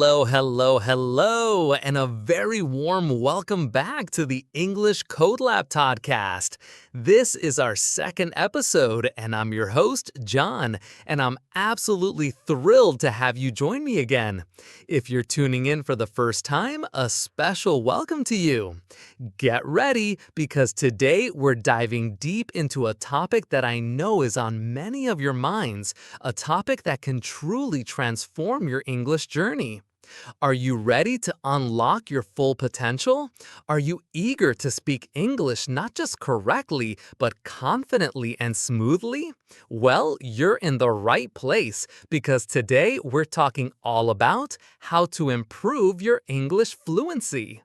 Hello, and a very warm welcome back to the English Code Lab podcast. This is our second episode, and I'm your host, John, and I'm absolutely thrilled to have you join me again. If you're tuning in for the first time, a special welcome to you. Get ready, because today we're diving deep into a topic that I know is on many of your minds, a topic that can truly transform your English journey. Are you ready to unlock your full potential? Are you eager to speak English not just correctly, but confidently and smoothly? Well, you're in the right place, because today we're talking all about how to improve your English fluency.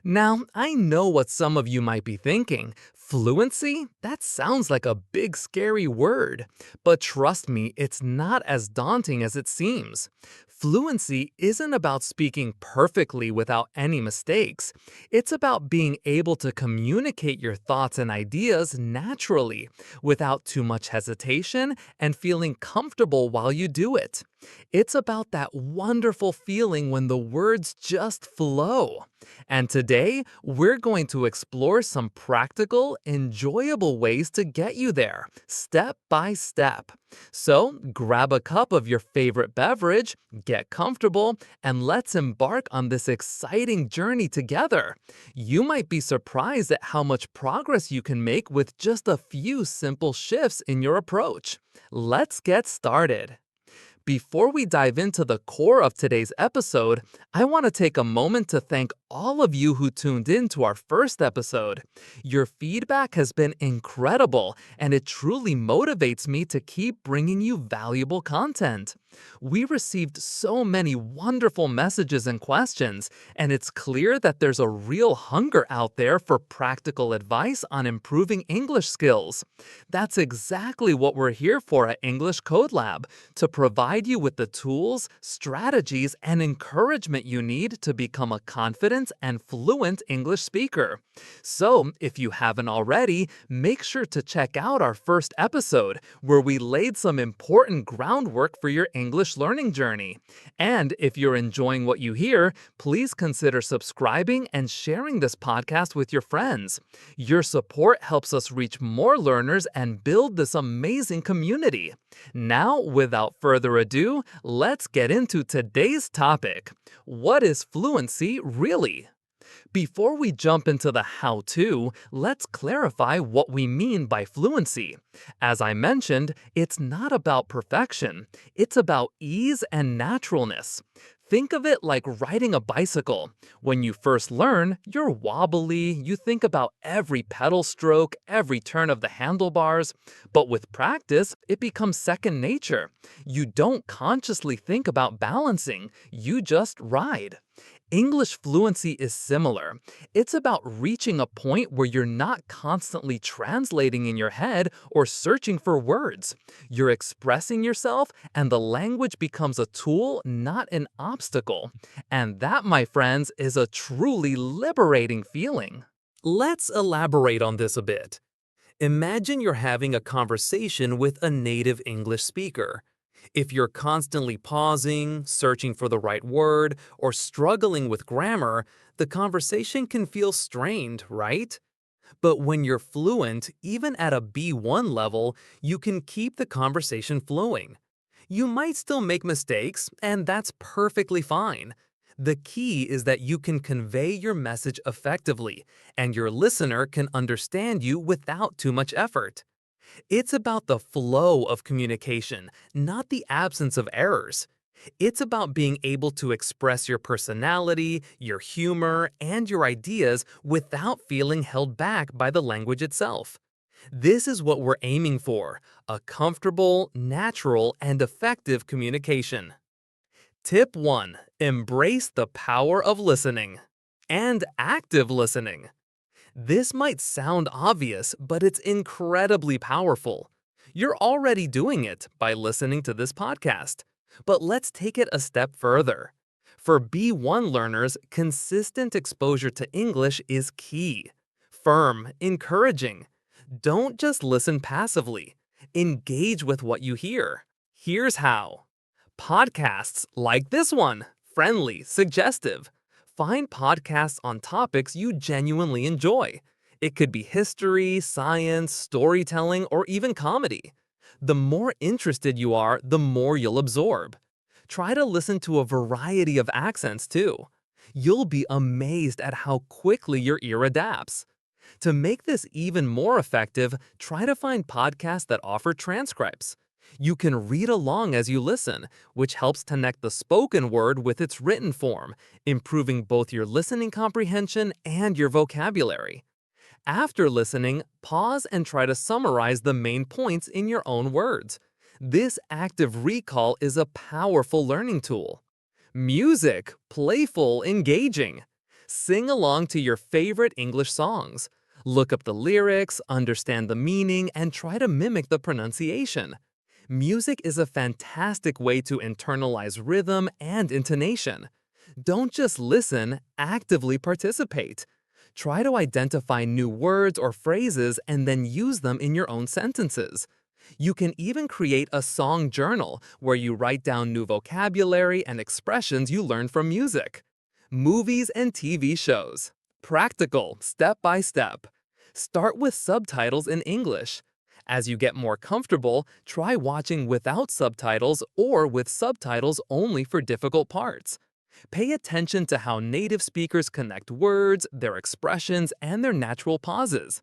Now, I know what some of you might be thinking. Fluency? That sounds like a big scary word. But trust me, it's not as daunting as it seems. Fluency isn't about speaking perfectly without any mistakes. It's about being able to communicate your thoughts and ideas naturally, without too much hesitation and feeling comfortable while you do it. It's about that wonderful feeling when the words just flow. And today, we're going to explore some practical, enjoyable ways to get you there, step by step. So, grab a cup of your favorite beverage, get comfortable, and let's embark on this exciting journey together. You might be surprised at how much progress you can make with just a few simple shifts in your approach. Let's get started. Before we dive into the core of today's episode, I want to take a moment to thank all of you who tuned in to our first episode. Your feedback has been incredible, and it truly motivates me to keep bringing you valuable content. We received so many wonderful messages and questions, and it's clear that there's a real hunger out there for practical advice on improving English skills. That's exactly what we're here for at English Code Lab, to provide you with the tools, strategies, and encouragement you need to become a confident and fluent English speaker. So, if you haven't already, make sure to check out our first episode, where we laid some important groundwork for your English learning journey. And if you're enjoying what you hear, please consider subscribing and sharing this podcast with your friends. Your support helps us reach more learners and build this amazing community. Now, without further ado, let's get into today's topic. What is fluency really? Before we jump into the how-to, let's clarify what we mean by fluency. As I mentioned, it's not about perfection. It's about ease and naturalness. Think of it like riding a bicycle. When you first learn, you're wobbly, you think about every pedal stroke, every turn of the handlebars. But with practice, it becomes second nature. You don't consciously think about balancing, you just ride. English fluency is similar. It's about reaching a point where you're not constantly translating in your head or searching for words. You're expressing yourself, and the language becomes a tool, not an obstacle. And that, my friends, is a truly liberating feeling. Let's elaborate on this a bit. Imagine you're having a conversation with a native English speaker. If you're constantly pausing, searching for the right word, or struggling with grammar, the conversation can feel strained, right? But when you're fluent, even at a B1 level, you can keep the conversation flowing. You might still make mistakes, and that's perfectly fine. The key is that you can convey your message effectively, and your listener can understand you without too much effort. It's about the flow of communication, not the absence of errors. It's about being able to express your personality, your humor, and your ideas without feeling held back by the language itself. This is what we're aiming for: a comfortable, natural, and effective communication. Tip 1. Embrace the power of listening and active listening. This might sound obvious, but it's incredibly powerful. You're already doing it by listening to this podcast. But let's take it a step further. For B1 learners, consistent exposure to English is key. Firm, encouraging. Don't just listen passively. Engage with what you hear. Here's how. Podcasts like this one. friendly, suggestive. Find podcasts on topics you genuinely enjoy. It could be history, science, storytelling, or even comedy. The more interested you are, the more you'll absorb. Try to listen to a variety of accents too. You'll be amazed at how quickly your ear adapts. To make this even more effective, try to find podcasts that offer transcripts. You can read along as you listen, which helps connect the spoken word with its written form, improving both your listening comprehension and your vocabulary. After listening, pause and try to summarize the main points in your own words. This active recall is a powerful learning tool. Music, playful, engaging. Sing along to your favorite English songs. Look up the lyrics, understand the meaning, and try to mimic the pronunciation. Music is a fantastic way to internalize rhythm and intonation. Don't just listen, actively participate. Try to identify new words or phrases and then use them in your own sentences. You can even create a song journal where you write down new vocabulary and expressions you learn from music. Movies and TV shows. Practical, step by step. Start with subtitles in English. As you get more comfortable, try watching without subtitles or with subtitles only for difficult parts. Pay attention to how native speakers connect words, their expressions, and their natural pauses.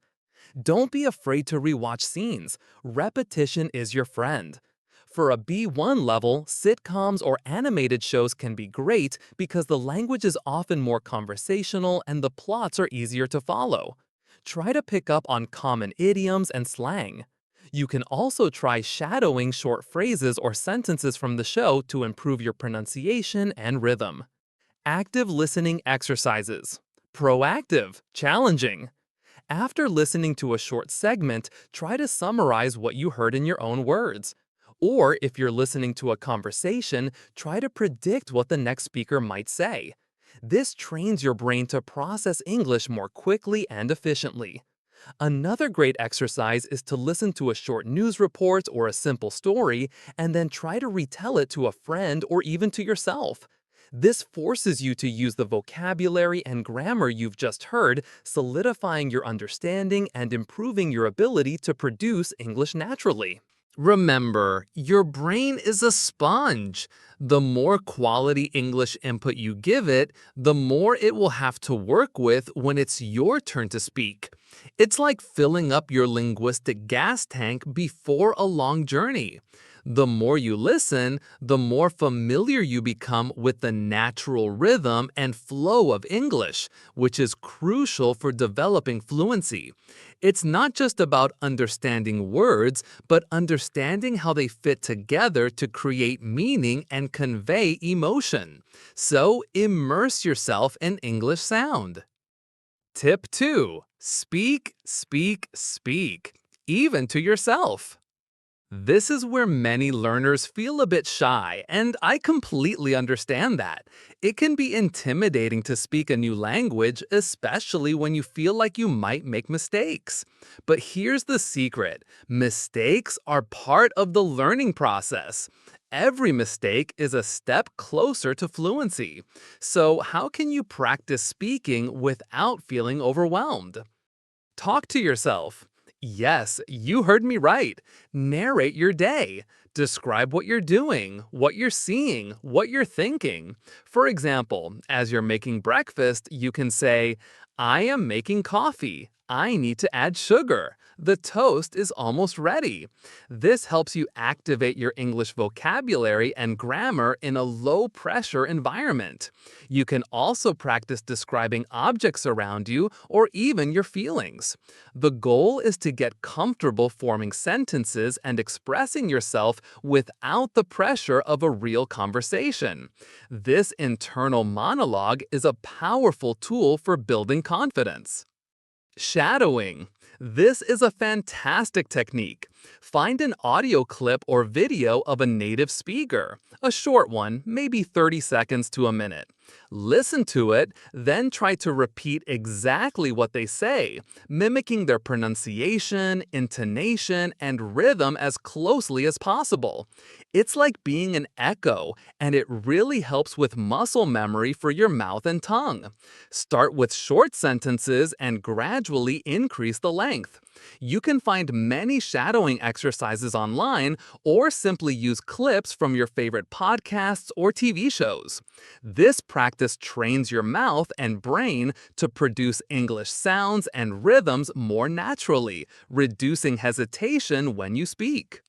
Don't be afraid to rewatch scenes. Repetition is your friend. For a B1 level, sitcoms or animated shows can be great because the language is often more conversational and the plots are easier to follow. Try to pick up on common idioms and slang. You can also try shadowing short phrases or sentences from the show to improve your pronunciation and rhythm. Active listening exercises. Proactive, challenging. After listening to a short segment, try to summarize what you heard in your own words. Or if you're listening to a conversation, try to predict what the next speaker might say. This trains your brain to process English more quickly and efficiently. Another great exercise is to listen to a short news report or a simple story and then try to retell it to a friend or even to yourself. This forces you to use the vocabulary and grammar you've just heard, solidifying your understanding and improving your ability to produce English naturally. Remember, your brain is a sponge. The more quality English input you give it, the more it will have to work with when it's your turn to speak. It's like filling up your linguistic gas tank before a long journey. The more you listen, the more familiar you become with the natural rhythm and flow of English, which is crucial for developing fluency. It's not just about understanding words, but understanding how they fit together to create meaning and convey emotion. So immerse yourself in English sound. Tip 2. Speak, speak, speak, even to yourself. This is where many learners feel a bit shy, and I completely understand that. It can be intimidating to speak a new language, especially when you feel like you might make mistakes. But here's the secret. Mistakes are part of the learning process. Every mistake is a step closer to fluency. So how can you practice speaking without feeling overwhelmed? Talk to yourself. Yes, you heard me right. Narrate your day. Describe what you're doing, what you're seeing, what you're thinking. For example, as you're making breakfast, you can say, I am making coffee. I need to add sugar. The toast is almost ready. This helps you activate your English vocabulary and grammar in a low-pressure environment. You can also practice describing objects around you or even your feelings. The goal is to get comfortable forming sentences and expressing yourself without the pressure of a real conversation. This internal monologue is a powerful tool for building confidence. Shadowing. This is a fantastic technique. Find an audio clip or video of a native speaker, a short one, maybe 30 seconds to a minute. Listen to it, then try to repeat exactly what they say, mimicking their pronunciation, intonation, and rhythm as closely as possible. It's like being an echo, and it really helps with muscle memory for your mouth and tongue. Start with short sentences and gradually increase the length. You can find many shadowing exercises online or simply use clips from your favorite podcasts or TV shows. This practice trains your mouth and brain to produce English sounds and rhythms more naturally, reducing hesitation when you speak.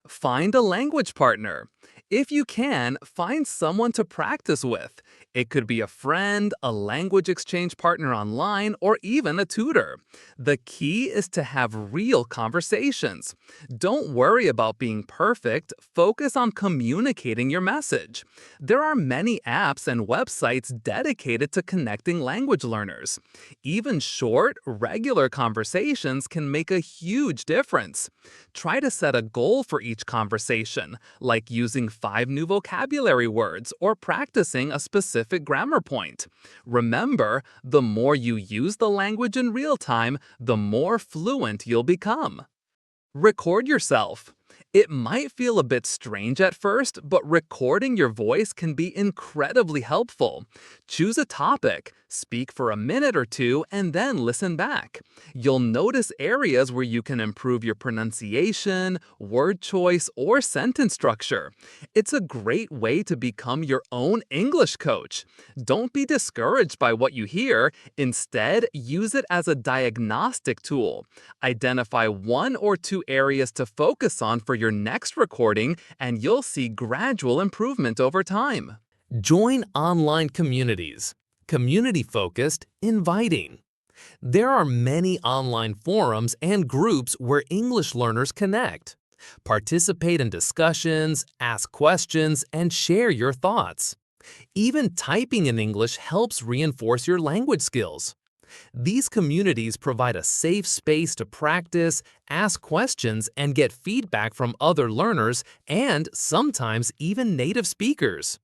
Find a language partner. If you can, find someone to practice with. It could be a friend, a language exchange partner online, or even a tutor. The key is to have real conversations. Don't worry about being perfect, focus on communicating your message. There are many apps and websites dedicated to connecting language learners. Even short, regular conversations can make a huge difference. Try to set a goal for each conversation, like using 5 new vocabulary words or practicing a specific grammar point. Remember, the more you use the language in real time, the more fluent you'll become. Record yourself. It might feel a bit strange at first, but recording your voice can be incredibly helpful. Choose a topic, speak for a minute or two, and then listen back. You'll notice areas where you can improve your pronunciation, word choice, or sentence structure. It's a great way to become your own English coach. Don't be discouraged by what you hear. Instead, use it as a diagnostic tool. Identify 1 or 2 areas to focus on for your next recording, and you'll see gradual improvement over time. Join online communities. Community-focused, inviting. There are many online forums and groups where English learners connect. Participate in discussions, ask questions, and share your thoughts. Even typing in English helps reinforce your language skills. These communities provide a safe space to practice, ask questions, and get feedback from other learners and sometimes even native speakers.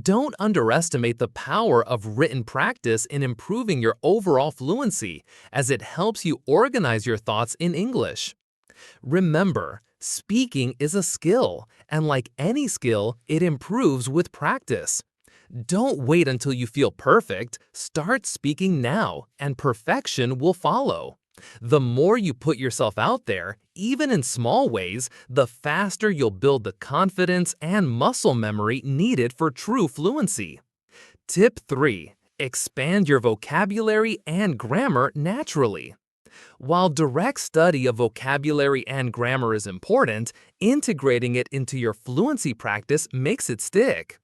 Don't underestimate the power of written practice in improving your overall fluency, as it helps you organize your thoughts in English. Remember, speaking is a skill, and like any skill, it improves with practice. Don't wait until you feel perfect. Start speaking now, and perfection will follow. The more you put yourself out there, even in small ways, the faster you'll build the confidence and muscle memory needed for true fluency. Tip 3. Expand your vocabulary and grammar naturally. While direct study of vocabulary and grammar is important, integrating it into your fluency practice makes it stick.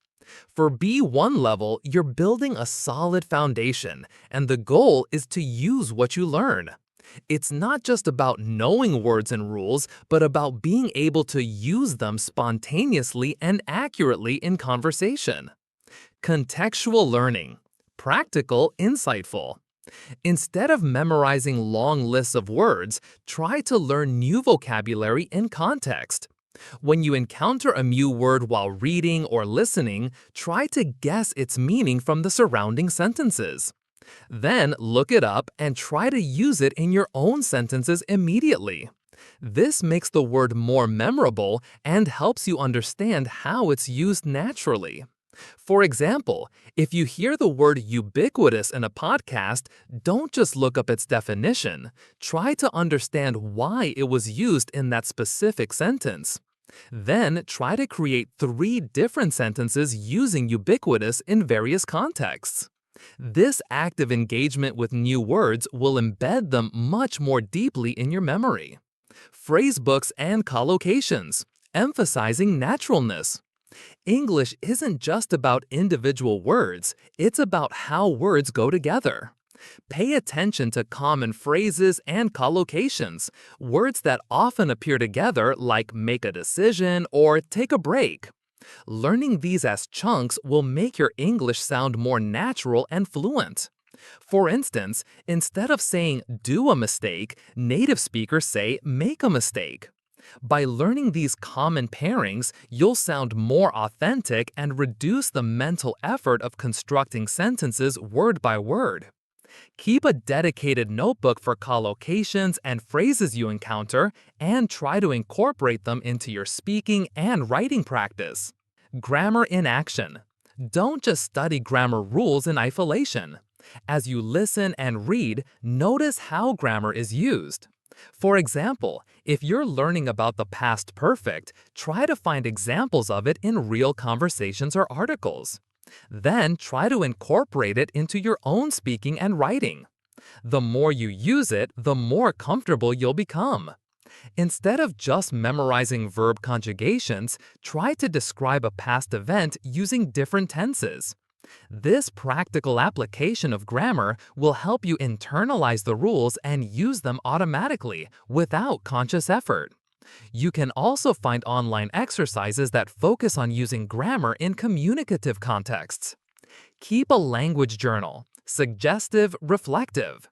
For B1 level, you're building a solid foundation, and the goal is to use what you learn. It's not just about knowing words and rules, but about being able to use them spontaneously and accurately in conversation. Contextual learning. Practical, insightful. Instead of memorizing long lists of words, try to learn new vocabulary in context. When you encounter a new word while reading or listening, try to guess its meaning from the surrounding sentences. Then look it up and try to use it in your own sentences immediately. This makes the word more memorable and helps you understand how it's used naturally. For example, if you hear the word ubiquitous in a podcast, don't just look up its definition. Try to understand why it was used in that specific sentence. Then try to create 3 different sentences using ubiquitous in various contexts. This active engagement with new words will embed them much more deeply in your memory. Phrasebooks and collocations, emphasizing naturalness. English isn't just about individual words, it's about how words go together. Pay attention to common phrases and collocations, words that often appear together like make a decision or take a break. Learning these as chunks will make your English sound more natural and fluent. For instance, instead of saying do a mistake, native speakers say make a mistake. By learning these common pairings, you'll sound more authentic and reduce the mental effort of constructing sentences word by word. Keep a dedicated notebook for collocations and phrases you encounter, and try to incorporate them into your speaking and writing practice. Grammar in action. Don't just study grammar rules in isolation. As you listen and read, notice how grammar is used. For example, if you're learning about the past perfect, try to find examples of it in real conversations or articles. Then try to incorporate it into your own speaking and writing. The more you use it, the more comfortable you'll become. Instead of just memorizing verb conjugations, try to describe a past event using different tenses. This practical application of grammar will help you internalize the rules and use them automatically without conscious effort. You can also find online exercises that focus on using grammar in communicative contexts. Keep a language journal, suggestive, reflective.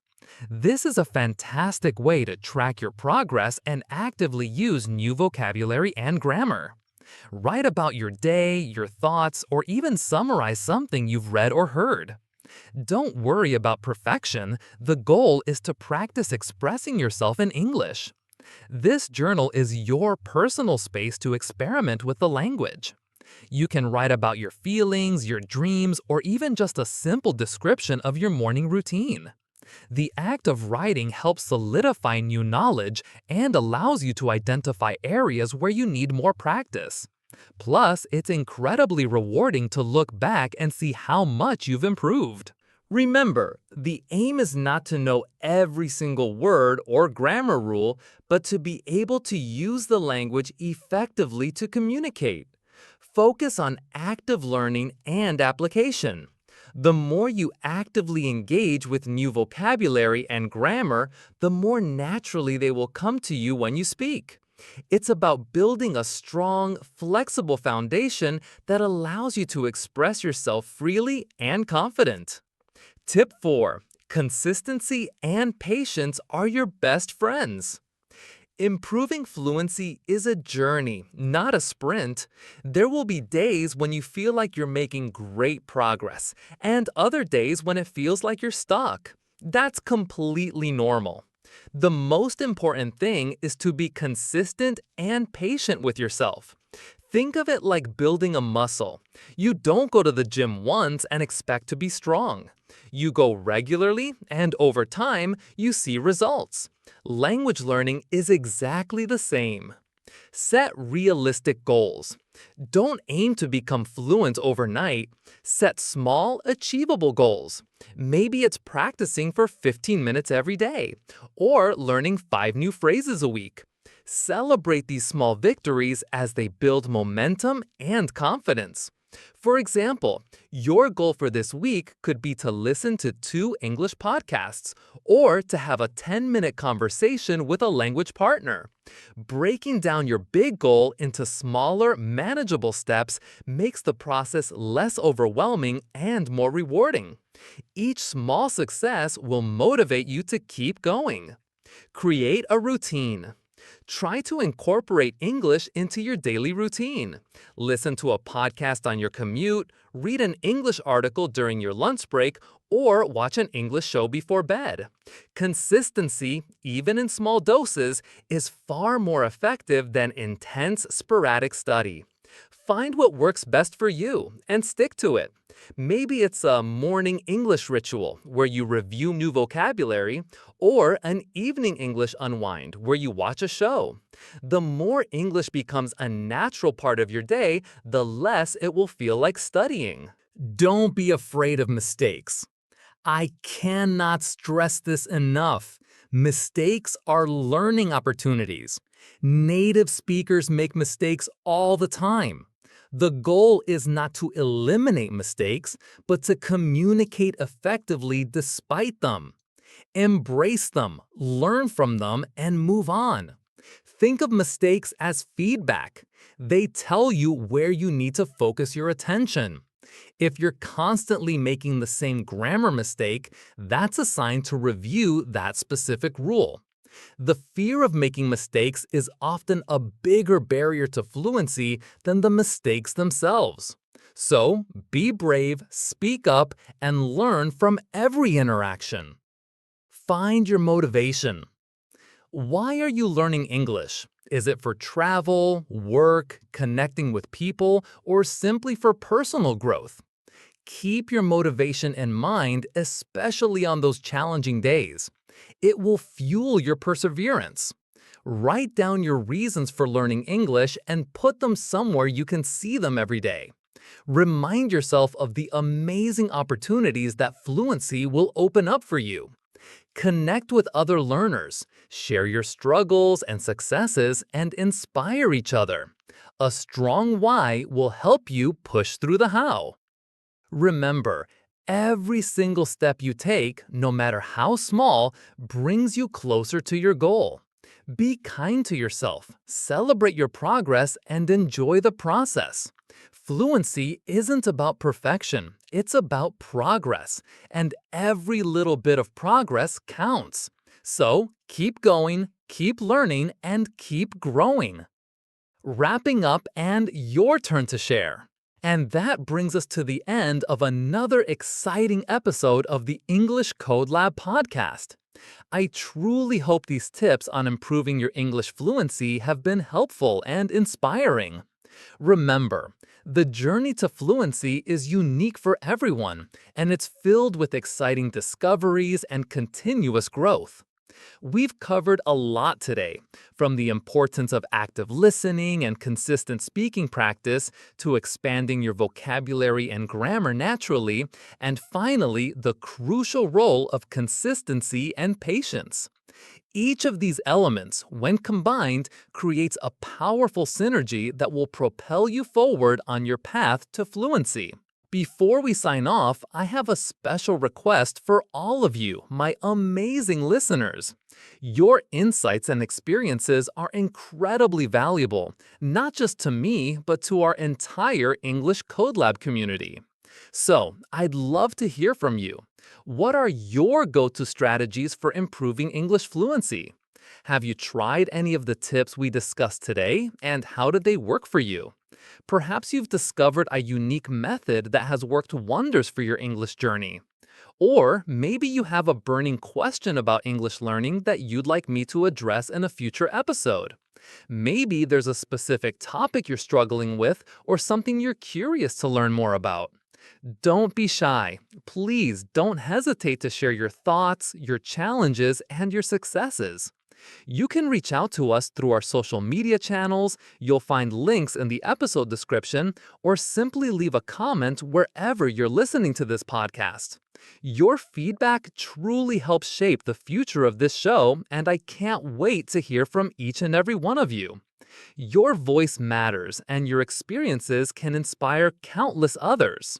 This is a fantastic way to track your progress and actively use new vocabulary and grammar. Write about your day, your thoughts, or even summarize something you've read or heard. Don't worry about perfection. The goal is to practice expressing yourself in English. This journal is your personal space to experiment with the language. You can write about your feelings, your dreams, or even just a simple description of your morning routine. The act of writing helps solidify new knowledge and allows you to identify areas where you need more practice. Plus, it's incredibly rewarding to look back and see how much you've improved. Remember, the aim is not to know every single word or grammar rule, but to be able to use the language effectively to communicate. Focus on active learning and application. The more you actively engage with new vocabulary and grammar, the more naturally they will come to you when you speak. It's about building a strong, flexible foundation that allows you to express yourself freely and confident. Tip 4. Consistency and patience are your best friends. Improving fluency is a journey, not a sprint. There will be days when you feel like you're making great progress, and other days when it feels like you're stuck. That's completely normal. The most important thing is to be consistent and patient with yourself. Think of it like building a muscle. You don't go to the gym once and expect to be strong. You go regularly, and over time, you see results. Language learning is exactly the same. Set realistic goals. Don't aim to become fluent overnight. Set small, achievable goals. Maybe it's practicing for 15 minutes every day, or learning 5 new phrases a week. Celebrate these small victories as they build momentum and confidence. For example, your goal for this week could be to listen to 2 English podcasts or to have a 10-minute conversation with a language partner. Breaking down your big goal into smaller, manageable steps makes the process less overwhelming and more rewarding. Each small success will motivate you to keep going. Create a routine. Try to incorporate English into your daily routine. Listen to a podcast on your commute, read an English article during your lunch break, or watch an English show before bed. Consistency, even in small doses, is far more effective than intense, sporadic study. Find what works best for you and stick to it. Maybe it's a morning English ritual where you review new vocabulary, or an evening English unwind where you watch a show. The more English becomes a natural part of your day, the less it will feel like studying. Don't be afraid of mistakes. I cannot stress this enough. Mistakes are learning opportunities. Native speakers make mistakes all the time. The goal is not to eliminate mistakes, but to communicate effectively despite them. Embrace them, learn from them, and move on. Think of mistakes as feedback. They tell you where you need to focus your attention. If you're constantly making the same grammar mistake, that's a sign to review that specific rule. The fear of making mistakes is often a bigger barrier to fluency than the mistakes themselves. So, be brave, speak up, and learn from every interaction. Find your motivation. Why are you learning English? Is it for travel, work, connecting with people, or simply for personal growth? Keep your motivation in mind, especially on those challenging days. It will fuel your perseverance. Write down your reasons for learning English and put them somewhere you can see them every day. Remind yourself of the amazing opportunities that fluency will open up for you. Connect with other learners, share your struggles and successes, and inspire each other. A strong why will help you push through the how. Remember, every single step you take, no matter how small, brings you closer to your goal. Be kind to yourself, celebrate your progress, and enjoy the process. Fluency isn't about perfection, it's about progress, and every little bit of progress counts. So keep going, keep learning, and keep growing. Wrapping up and your turn to share. And that brings us to the end of another exciting episode of the English Code Lab podcast. I truly hope these tips on improving your English fluency have been helpful and inspiring. Remember, the journey to fluency is unique for everyone, and it's filled with exciting discoveries and continuous growth. We've covered a lot today, from the importance of active listening and consistent speaking practice to expanding your vocabulary and grammar naturally, and finally, the crucial role of consistency and patience. Each of these elements, when combined, creates a powerful synergy that will propel you forward on your path to fluency. Before we sign off, I have a special request for all of you, my amazing listeners. Your insights and experiences are incredibly valuable, not just to me, but to our entire English Code Lab community. So, I'd love to hear from you. What are your go-to strategies for improving English fluency? Have you tried any of the tips we discussed today, and how did they work for you? Perhaps you've discovered a unique method that has worked wonders for your English journey. Or maybe you have a burning question about English learning that you'd like me to address in a future episode. Maybe there's a specific topic you're struggling with or something you're curious to learn more about. Don't be shy. Please don't hesitate to share your thoughts, your challenges, and your successes. You can reach out to us through our social media channels, you'll find links in the episode description, or simply leave a comment wherever you're listening to this podcast. Your feedback truly helps shape the future of this show, and I can't wait to hear from each and every one of you. Your voice matters, and your experiences can inspire countless others.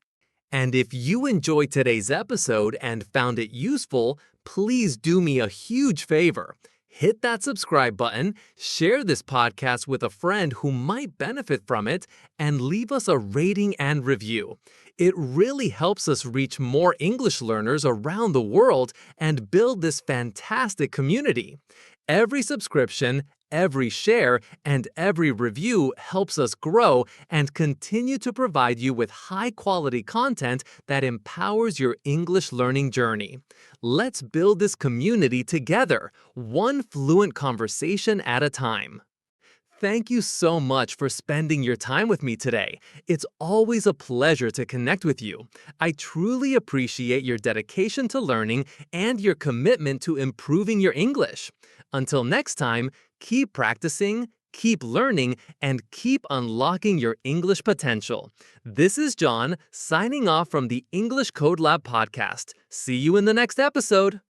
And if you enjoyed today's episode and found it useful, please do me a huge favor. Hit that subscribe button, share this podcast with a friend who might benefit from it, and leave us a rating and review. It really helps us reach more English learners around the world and build this fantastic community. Every subscription, every share, and every review helps us grow and continue to provide you with high-quality content that empowers your English learning journey. Let's build this community together, one fluent conversation at a time. Thank you so much for spending your time with me today. It's always a pleasure to connect with you. I truly appreciate your dedication to learning and your commitment to improving your English. Until next time, keep practicing, keep learning, and keep unlocking your English potential. This is John, signing off from the English Code Lab podcast. See you in the next episode.